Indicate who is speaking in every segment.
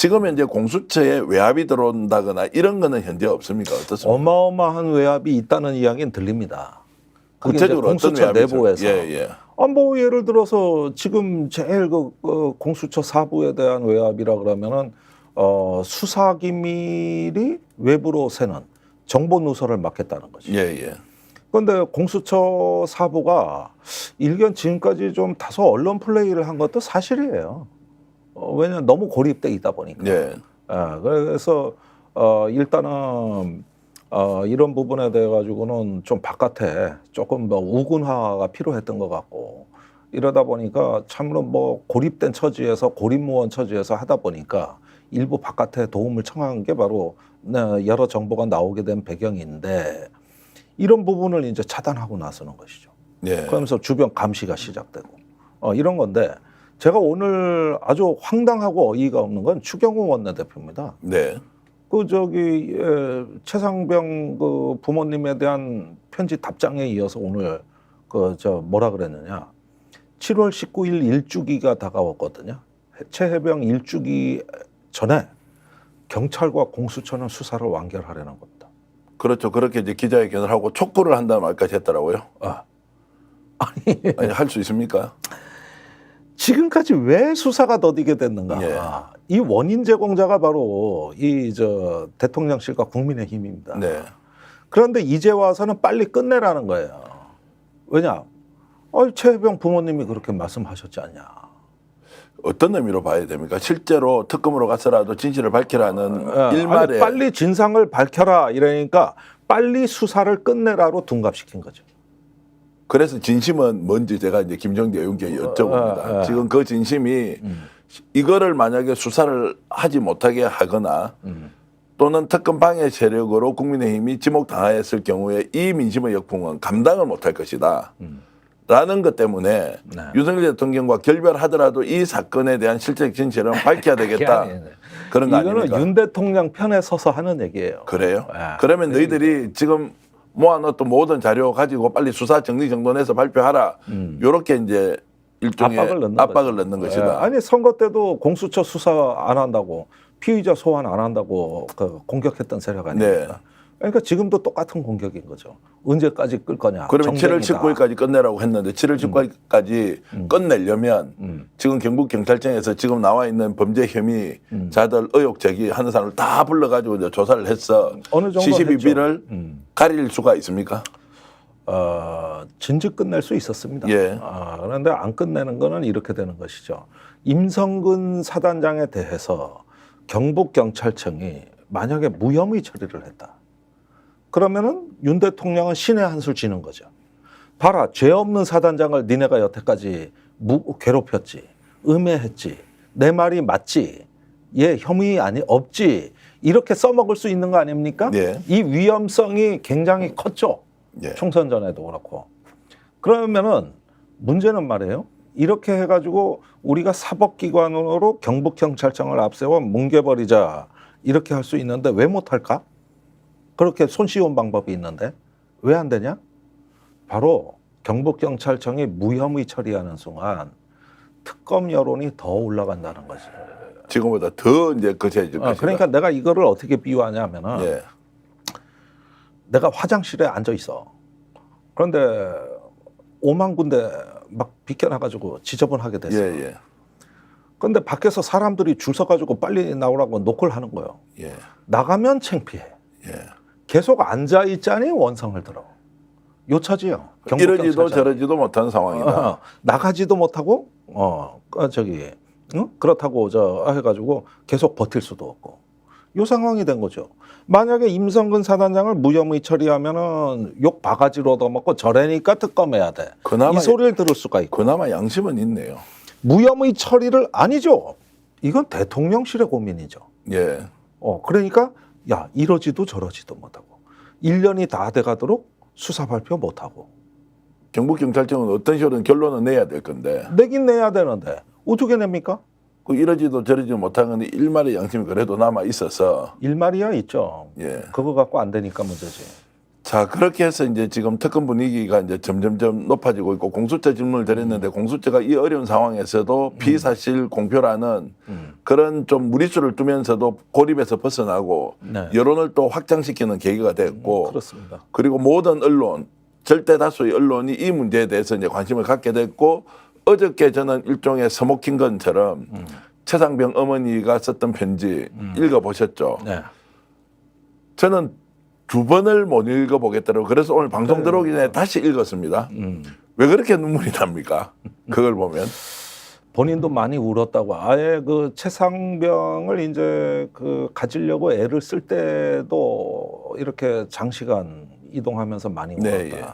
Speaker 1: 지금 현재 공수처에 외압이 들어온다거나 이런 거는 현재 없습니까? 어떻습니까?
Speaker 2: 어마어마한 외압이 있다는 이야기는 들립니다. 그게 이제
Speaker 1: 구체적으로 어떤
Speaker 2: 공수처
Speaker 1: 외압이
Speaker 2: 내부에서.
Speaker 1: 예.
Speaker 2: 뭐 예를 들어서 지금 제일 공수처 사부에 대한 외압이라 그러면은 수사 기밀이 외부로 새는 정보 누설을 막겠다는 거죠.
Speaker 1: 예.
Speaker 2: 그런데 공수처 사부가 일견 지금까지 좀 다소 언론 플레이를 한 것도 사실이에요. 왜냐하면 너무 고립돼 있다 보니까.
Speaker 1: 예.
Speaker 2: 그래서 일단은 이런 부분에 대해 가지고는 좀 바깥에 조금 뭐 우군화가 필요했던 것 같고 이러다 보니까 참으로 뭐 고립된 처지에서 고립무원 처지에서 하다 보니까 일부 바깥에 도움을 청한 게 바로 여러 정보가 나오게 된 배경인데 이런 부분을 이제 차단하고 나서는 것이죠.
Speaker 1: 예.
Speaker 2: 그러면서 주변 감시가 시작되고 이런 건데 제가 오늘 아주 황당하고 어이가 없는 건 추경호 원내대표입니다.
Speaker 1: 네.
Speaker 2: 최상병 부모님에 대한 편지 답장에 이어서 오늘 뭐라 그랬느냐. 7월 19일 일주기가 다가왔거든요. 최해병 일주기 전에 경찰과 공수처는 수사를 완결하려는 겁니다.
Speaker 1: 그렇죠. 그렇게 이제 기자회견을 하고 촉구를 한다는 말까지 했더라고요. 아니 할 수 있습니까?
Speaker 2: 지금까지 왜 수사가 더디게 됐는가?
Speaker 1: 예.
Speaker 2: 이 원인 제공자가 바로 대통령실과 국민의힘입니다.
Speaker 1: 네.
Speaker 2: 그런데 이제 와서는 빨리 끝내라는 거예요. 왜냐? 최해병 부모님이 그렇게 말씀하셨지 않냐?
Speaker 1: 어떤 의미로 봐야 됩니까? 실제로 특검으로 가서라도 진실을 밝히라는 일말에
Speaker 2: 빨리 진상을 밝혀라 이러니까 빨리 수사를 끝내라로 둔갑시킨 거죠.
Speaker 1: 그래서 진심은 뭔지 제가 이제 김정대 의원께 여쭤봅니다. 지금 그 진심이 이거를 만약에 수사를 하지 못하게 하거나 또는 특검 방해 세력으로 국민의힘이 지목당했을 경우에 이 민심의 역풍은 감당을 못할 것이다. 라는 것 때문에 윤석열 대통령과 결별하더라도 이 사건에 대한 실적 진실은 밝혀야 되겠다. 그런 거 아닙니까?
Speaker 2: 이거는 윤 대통령 편에 서서 하는 얘기예요.
Speaker 1: 그래요? 그러면 너희들이 지금 모아놓던 모든 자료 가지고 빨리 수사 정리정돈해서 발표하라. 요렇게 이제 일종의 압박을 넣는 것이다.
Speaker 2: 아니 선거 때도 공수처 수사 안 한다고 피의자 소환 안 한다고 공격했던 세력 아닙니까? 그러니까 지금도 똑같은 공격인 거죠. 언제까지 끌 거냐.
Speaker 1: 그러면
Speaker 2: 정쟁이다.
Speaker 1: 7월 19일까지 끝내라고 했는데 7월 19일까지 끝내려면 지금 경북경찰청에서 지금 나와 있는 범죄 혐의자들 의혹 제기하는 사람을 다 불러가지고 이제 조사를 해서
Speaker 2: 어느 정도
Speaker 1: CCTV를 가릴 수가 있습니까?
Speaker 2: 진즉 끝낼 수 있었습니다.
Speaker 1: 예.
Speaker 2: 그런데 안 끝내는 거는 이렇게 되는 것이죠. 임성근 사단장에 대해서 경북경찰청이 만약에 무혐의 처리를 했다. 그러면은 윤 대통령은 신의 한수를 지는 거죠. 봐라, 죄 없는 사단장을 니네가 여태까지 괴롭혔지, 음해했지, 내 말이 맞지, 얘 혐의 없지, 이렇게 써먹을 수 있는 거 아닙니까?
Speaker 1: 예.
Speaker 2: 이 위험성이 굉장히 컸죠.
Speaker 1: 예.
Speaker 2: 총선 전에도 그렇고. 그러면은 문제는 말이에요. 이렇게 해가지고 우리가 사법기관으로 경북경찰청을 앞세워 뭉개버리자 이렇게 할 수 있는데 왜 못할까? 그렇게 손쉬운 방법이 있는데 왜 안 되냐? 바로 경북경찰청이 무혐의 처리하는 순간 특검 여론이 더 올라간다는 거지.
Speaker 1: 지금보다 더 이제 거세질 것이다.
Speaker 2: 그러니까 내가 이거를 어떻게 비유하냐면은
Speaker 1: 예.
Speaker 2: 내가 화장실에 앉아 있어. 그런데 5만 군데 막 비켜놔가지고 지저분하게 됐어.
Speaker 1: 예.
Speaker 2: 그런데 밖에서 사람들이 줄 서가지고 빨리 나오라고 노크를 하는 거예요.
Speaker 1: 예.
Speaker 2: 나가면 창피해.
Speaker 1: 예.
Speaker 2: 계속 앉아 있자니 원성을 들어. 요 처지요.
Speaker 1: 이러지도 저러지도 못하는 상황이다.
Speaker 2: 나가지도 못하고 그렇다고 해가지고 계속 버틸 수도 없고 요 상황이 된 거죠. 만약에 임성근 사단장을 무혐의 처리하면은 욕 바가지로 얻어먹고 저래니까 특검해야 돼.
Speaker 1: 그나마
Speaker 2: 이 소리를 들을 수가 있고.
Speaker 1: 그나마 양심은 있네요.
Speaker 2: 무혐의 처리를 아니죠. 이건 대통령실의 고민이죠.
Speaker 1: 예.
Speaker 2: 그러니까 야 이러지도 저러지도 못하고 1년이 다 돼가도록 수사 발표 못하고
Speaker 1: 경북경찰청은 어떤 식으로든 결론은 내야 될 건데
Speaker 2: 내긴 내야 되는데 어떻게 냅니까?
Speaker 1: 그 이러지도 저러지도 못하는 건데 일말의 양심이 그래도 남아 있어서
Speaker 2: 일말이야 있죠.
Speaker 1: 예.
Speaker 2: 그거 갖고 안 되니까 문제지.
Speaker 1: 자, 그렇게 해서 이제 지금 특검 분위기가 이제 점점점 높아지고 있고 공수처 질문을 드렸는데 공수처가 이 어려운 상황에서도 피사실 공표라는 그런 좀 무리수를 두면서도 고립에서 벗어나고
Speaker 2: 네.
Speaker 1: 여론을 또 확장시키는 계기가 됐고
Speaker 2: 그렇습니다.
Speaker 1: 그리고 모든 언론, 절대 다수의 언론이 이 문제에 대해서 이제 관심을 갖게 됐고 어저께 저는 일종의 서모킹건처럼 최상병 어머니가 썼던 편지 읽어보셨죠?
Speaker 2: 네.
Speaker 1: 저는 2번을 못 읽어보겠더라고요. 그래서 오늘 방송 들어오기 전에 다시 읽었습니다. 왜 그렇게 눈물이 납니까? 그걸 보면.
Speaker 2: 본인도 많이 울었다고. 아예 그 최상병을 이제 그 가지려고 애를 쓸 때도 이렇게 장시간 이동하면서 많이 울었다.
Speaker 1: 네, 예.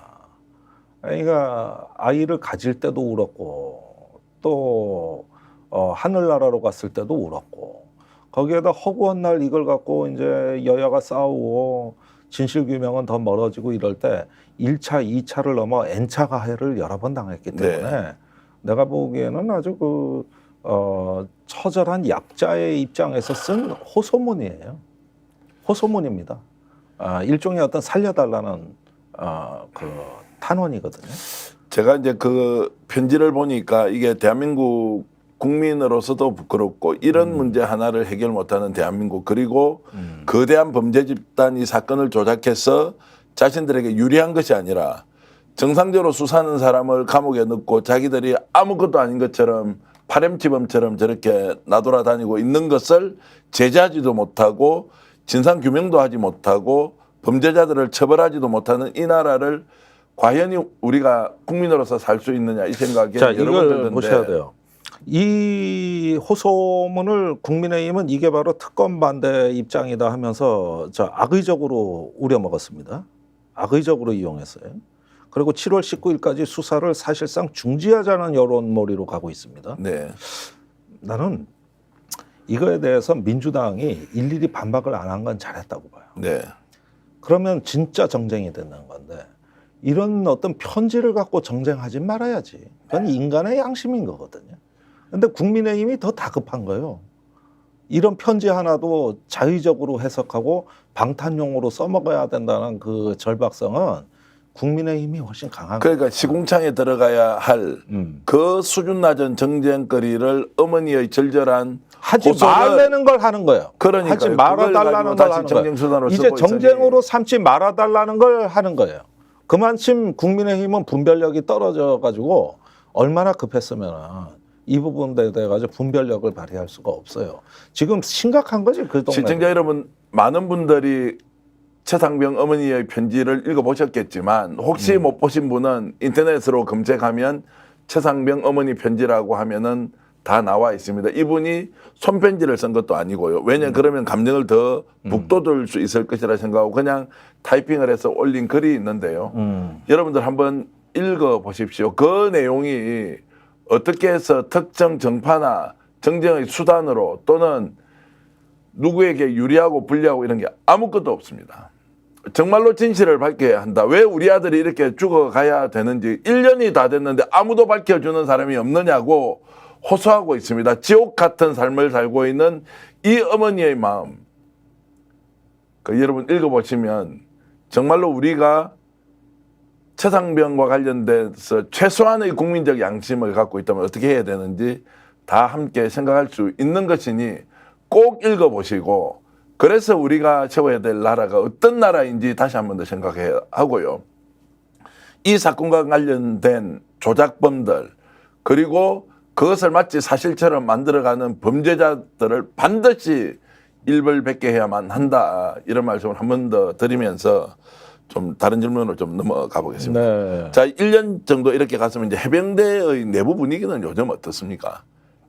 Speaker 2: 그러니까 아이를 가질 때도 울었고 또 하늘나라로 갔을 때도 울었고 거기에다 허구한 날 이걸 갖고 이제 여야가 싸우고 진실규명은 더 멀어지고 이럴 때 1차, 2차를 넘어 N차 가해를 여러 번 당했기 때문에
Speaker 1: 네.
Speaker 2: 내가 보기에는 아주 처절한 약자의 입장에서 쓴 호소문이에요. 호소문입니다. 일종의 어떤 살려달라는 그 탄원이거든요.
Speaker 1: 제가 이제 그 편지를 보니까 이게 대한민국 국민으로서도 부끄럽고 이런 문제 하나를 해결 못하는 대한민국 그리고 거대한 범죄 집단이 사건을 조작해서 자신들에게 유리한 것이 아니라 정상적으로 수사하는 사람을 감옥에 넣고 자기들이 아무것도 아닌 것처럼 파렴치범처럼 저렇게 나돌아다니고 있는 것을 제재하지도 못하고 진상규명도 하지 못하고 범죄자들을 처벌하지도 못하는 이 나라를 과연 우리가 국민으로서 살 수 있느냐 이 생각에
Speaker 2: 자,
Speaker 1: 여러 번
Speaker 2: 이걸
Speaker 1: 들던데
Speaker 2: 보셔야 돼요. 이 호소문을 국민의힘은 이게 바로 특검 반대 입장이다 하면서 악의적으로 우려먹었습니다. 악의적으로 이용했어요. 그리고 7월 19일까지 수사를 사실상 중지하자는 여론몰이로 가고 있습니다.
Speaker 1: 네.
Speaker 2: 나는 이거에 대해서 민주당이 일일이 반박을 안 한 건 잘했다고 봐요.
Speaker 1: 네.
Speaker 2: 그러면 진짜 정쟁이 되는 건데 이런 어떤 편지를 갖고 정쟁하지 말아야지. 그건 인간의 양심인 거거든요. 근데 국민의힘이 더 다급한 거예요. 이런 편지 하나도 자의적으로 해석하고 방탄용으로 써먹어야 된다는 그 절박성은 국민의힘이 훨씬 강한 거예요.
Speaker 1: 그러니까 시궁창에 들어가야 할 그 수준 낮은 정쟁거리를 어머니의 절절한
Speaker 2: 하지
Speaker 1: 호소를
Speaker 2: 말라는 걸 하는 거예요.
Speaker 1: 그러니까요.
Speaker 2: 하지
Speaker 1: 그걸
Speaker 2: 말아달라는
Speaker 1: 가지고
Speaker 2: 걸
Speaker 1: 다시
Speaker 2: 하는
Speaker 1: 정쟁수단으로
Speaker 2: 거예요. 이제
Speaker 1: 쓰고 있으니.
Speaker 2: 정쟁으로 삼지 말아달라는 걸 하는 거예요. 그만큼 국민의힘은 분별력이 떨어져 가지고 얼마나 급했으면 이 부분에 대해 가지고 분별력을 발휘할 수가 없어요. 지금 심각한 거지 그 동네.
Speaker 1: 시청자 여러분 많은 분들이 최상병 어머니의 편지를 읽어보셨겠지만 혹시 못 보신 분은 인터넷으로 검색하면 최상병 어머니 편지라고 하면은 다 나와 있습니다. 이분이 손편지를 쓴 것도 아니고요. 왜냐 그러면 감정을 더 북돋을 수 있을 것이라 생각하고 그냥 타이핑을 해서 올린 글이 있는데요. 여러분들 한번 읽어보십시오. 그 내용이 어떻게 해서 특정 정파나 정쟁의 수단으로 또는 누구에게 유리하고 불리하고 이런 게 아무것도 없습니다. 정말로 진실을 밝혀야 한다. 왜 우리 아들이 이렇게 죽어가야 되는지 1년이 다 됐는데 아무도 밝혀주는 사람이 없느냐고 호소하고 있습니다. 지옥 같은 삶을 살고 있는 이 어머니의 마음. 여러분 읽어보시면 정말로 우리가 최상병과 관련돼서 최소한의 국민적 양심을 갖고 있다면 어떻게 해야 되는지 다 함께 생각할 수 있는 것이니 꼭 읽어보시고 그래서 우리가 세워야 될 나라가 어떤 나라인지 다시 한 번 더 생각해야 하고요. 이 사건과 관련된 조작범들 그리고 그것을 마치 사실처럼 만들어가는 범죄자들을 반드시 일벌백계해야만 한다. 이런 말씀을 한 번 더 드리면서 좀 다른 질문으로 좀 넘어가 보겠습니다.
Speaker 2: 네.
Speaker 1: 자, 1년 정도 이렇게 갔으면 이제 해병대의 내부 분위기는 요즘 어떻습니까?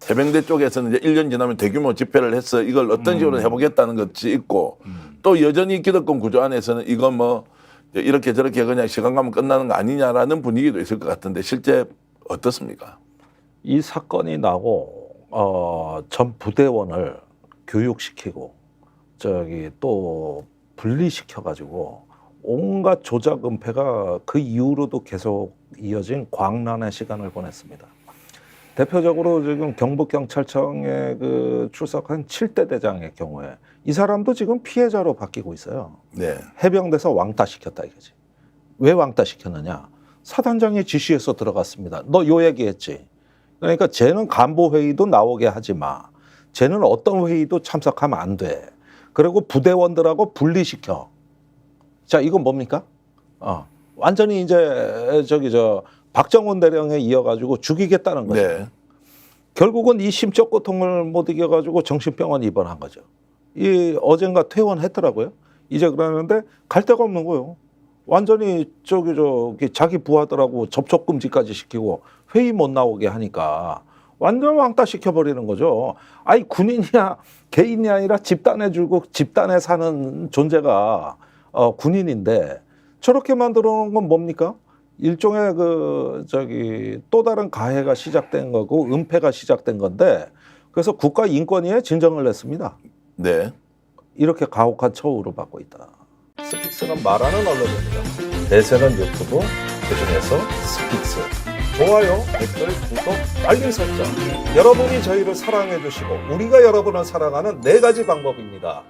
Speaker 1: 해병대 쪽에서는 이제 1년 지나면 대규모 집회를 해서 이걸 어떤 식으로 해보겠다는 것이 있고 또 여전히 기득권 구조 안에서는 이거 뭐 이렇게 저렇게 그냥 시간 가면 끝나는 거 아니냐라는 분위기도 있을 것 같은데 실제 어떻습니까?
Speaker 2: 이 사건이 나고 전 부대원을 교육시키고 또 분리시켜 가지고 온갖 조작 은폐가 그 이후로도 계속 이어진 광란의 시간을 보냈습니다. 대표적으로 지금 경북경찰청에 그 출석한 7대 대장의 경우에 이 사람도 지금 피해자로 바뀌고 있어요.
Speaker 1: 네.
Speaker 2: 해병대에서 왕따시켰다 이거지. 왜 왕따 시켰느냐? 사단장의 지시에서 들어갔습니다. 너 요 얘기했지. 그러니까 쟤는 간부 회의도 나오게 하지 마. 쟤는 어떤 회의도 참석하면 안 돼. 그리고 부대원들하고 분리시켜. 자, 이건 뭡니까? 완전히 이제 박정훈 대령에 이어가지고 죽이겠다는 거죠.
Speaker 1: 네.
Speaker 2: 결국은 이 심적 고통을 못 이겨가지고 정신병원 입원한 거죠. 이 어젠가 퇴원했더라고요. 이제 그러는데 갈 데가 없는 거예요. 완전히 자기 부하들하고 접촉 금지까지 시키고 회의 못 나오게 하니까 완전 왕따 시켜버리는 거죠. 아니 군인이야 개인이 아니라 집단에 줄고 집단에 사는 존재가 군인인데 저렇게 만들어 놓은 건 뭡니까? 일종의 또 다른 가해가 시작된 거고 은폐가 시작된 건데 그래서 국가인권위에 진정을 냈습니다.
Speaker 1: 네.
Speaker 2: 이렇게 가혹한 처우를 받고 있다. 스픽스는 말하는 언론입니다. 대세는 유튜브, 그중에서 스픽스. 좋아요, 댓글, 구독, 알림 설정. 여러분이 저희를 사랑해 주시고 우리가 여러분을 사랑하는 4가지 방법입니다.